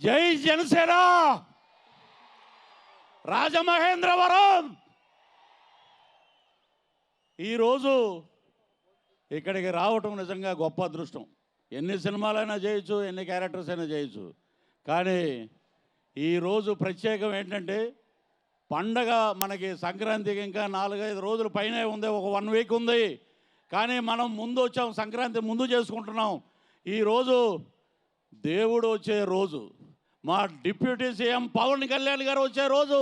జై జనసేన రాజమహేంద్రవరం. ఈరోజు ఇక్కడికి రావటం నిజంగా గొప్ప అదృష్టం. ఎన్ని సినిమాలైనా చేయొచ్చు, ఎన్ని క్యారెక్టర్స్ అయినా చేయొచ్చు, కానీ ఈరోజు ప్రత్యేకం ఏంటంటే పండగ మనకి సంక్రాంతికి ఇంకా 4-5 రోజుల పైనే ఉంది, ఒక 1 వీక్ ఉంది. కానీ మనం ముందు వచ్చాం, సంక్రాంతి ముందు చేసుకుంటున్నాం. ఈరోజు దేవుడు వచ్చే రోజు, మా డిప్యూటీ సీఎం పవన్ కళ్యాణ్ గారు వచ్చే రోజు,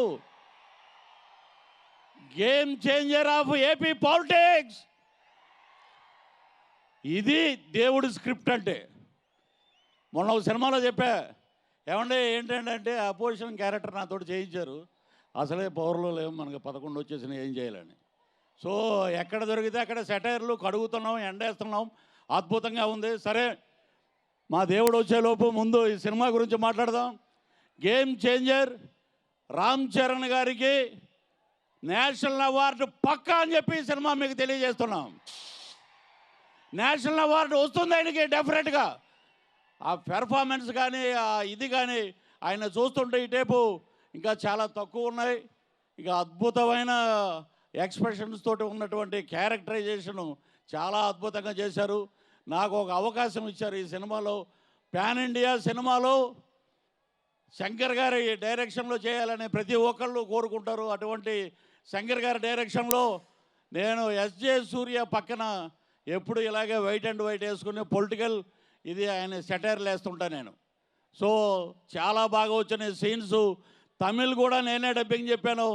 game changer of AP politics. ఇది దేవుడి స్క్రిప్ట్ అంటే. మొన్న ఒక సినిమాలో చెప్పా, ఏమంటే ఏంటంటే అపోజిషన్ క్యారెక్టర్ నాతో చేయించారు, అసలే పవర్లో లేవు, మనకు 11 వచ్చేసినా ఏం చేయాలని. సో ఎక్కడ దొరికితే అక్కడ సెటైర్లు కడుగుతున్నాం, ఎండేస్తున్నాం, అద్భుతంగా ఉంది. సరే, మా దేవుడు వచ్చేలోపు ముందు ఈ సినిమా గురించి మాట్లాడదాం. గేమ్ చేంజర్ రామ్ చరణ్ గారికి నేషనల్ అవార్డు పక్కా అని చెప్పి ఈ సినిమా మీకు తెలియజేస్తున్నాం. నేషనల్ అవార్డు వస్తుంది ఆయనకి డెఫినెట్గా. ఆ పెర్ఫార్మెన్స్ కానీ ఆ ఇది కానీ ఆయన చూస్తుంటే ఈ టేపు ఇంకా చాలా తక్కువ ఉన్నాయి. ఇక అద్భుతమైన ఎక్స్ప్రెషన్స్ తోటి ఉన్నటువంటి క్యారెక్టరైజేషను చాలా అద్భుతంగా చేశారు. నాకు ఒక అవకాశం ఇచ్చారు ఈ సినిమాలో. పాన్ ఇండియా సినిమాలో శంకర్ గారి డైరెక్షన్లో చేయాలని ప్రతి ఒక్కళ్ళు కోరుకుంటారు. అటువంటి శంకర్ గారి డైరెక్షన్లో నేను ఎస్జే సూర్య పక్కన ఎప్పుడు ఇలాగే వైట్ అండ్ వైట్ వేసుకుని పొలిటికల్ ఇది ఆయన సెటైర్లు వేస్తుంటా నేను. సో చాలా బాగా వచ్చిన సీన్స్. తమిళ్ కూడా నేనే డబ్బింగ్ చెప్పాను.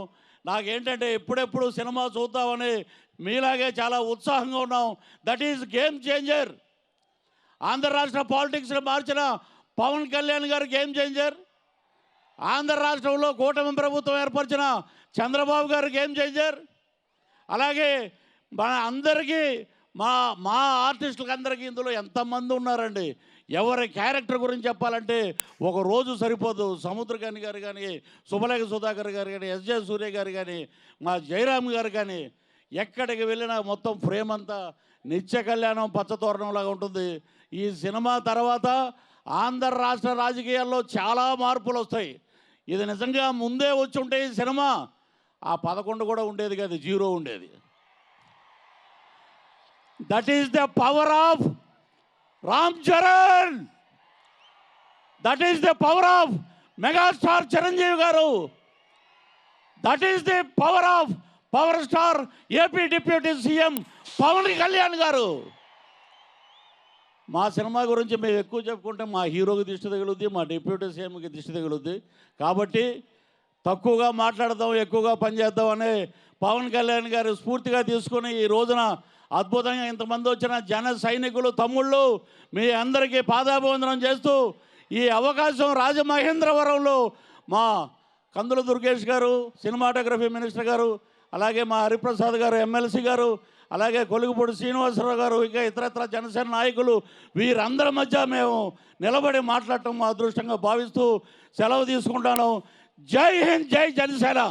నాకేంటంటే ఎప్పుడెప్పుడు సినిమా చూద్దామని మీలాగే చాలా ఉత్సాహంగా ఉన్నాం. That is game changer. Andhra రాష్ట్ర పాలిటిక్స్ని మార్చిన పవన్ కళ్యాణ్ గారు గేమ్ చేంజర్. ఆంధ్ర రాష్ట్రంలో కూటమి ప్రభుత్వం ఏర్పరిచిన చంద్రబాబు గారు గేమ్ చేంజర్. అలాగే మన అందరికీ మా ఆర్టిస్టులకు అందరికీ ఇందులో ఎంతమంది ఉన్నారండి. ఎవరి క్యారెక్టర్ గురించి చెప్పాలంటే ఒక రోజు సరిపోదు. సముద్రకాని గారు కానీ, శుభలేఖ సుధాకర్ గారు కానీ, ఎస్జే సూర్య గారు కానీ, మా జయరామ్ గారు కానీ, ఎక్కడికి వెళ్ళినా మొత్తం ఫ్రేమ్ అంతా నిత్య కళ్యాణం పచ్చతోరణంలాగా ఉంటుంది. ఈ సినిమా తర్వాత ఆంధ్ర రాష్ట్ర రాజకీయాల్లో చాలా మార్పులు వస్తాయి. ఇది నిజంగా ముందే వచ్చి ఉంటే ఈ సినిమా ఆ 11 కూడా ఉండేది కాదు, 0 ఉండేది. That is the power of Ram Charan. That is the power of megastar Chiranjeevi garu. That is the power of power star AP deputy CM Pawan Kalyan garu. మా సినిమా గురించి మేము ఎక్కువ చెప్పుకుంటే మా హీరోకి దిష్టి తగులుద్ది, మా డిప్యూటీ సీఎంకి దిష్టి తగులుద్ది. కాబట్టి తక్కువగా మాట్లాడదాం, ఎక్కువగా పనిచేద్దాం అనే పవన్ కళ్యాణ్ గారు స్ఫూర్తిగా తీసుకుని ఈ రోజున అద్భుతంగా ఇంతమంది వచ్చిన జన సైనికులు తమ్ముళ్ళు మీ అందరికీ పాదాభివందనం చేస్తూ ఈ అవకాశం రాజమహేంద్రవరంలో మా కందుల దుర్గేష్ గారు సినిమాటోగ్రఫీ మినిస్టర్ గారు, అలాగే మా హరిప్రసాద్ గారు ఎమ్మెల్సీ గారు, అలాగే కొలుగుపూడి శ్రీనివాసరావు గారు, ఇంకా ఇతరత్ర జనసేన నాయకులు, వీరందరి మధ్య మేము నిలబడి మాట్లాడటం మా అదృష్టంగా భావిస్తూ సెలవు తీసుకుంటాను. జై హింద్, జై జనసేన.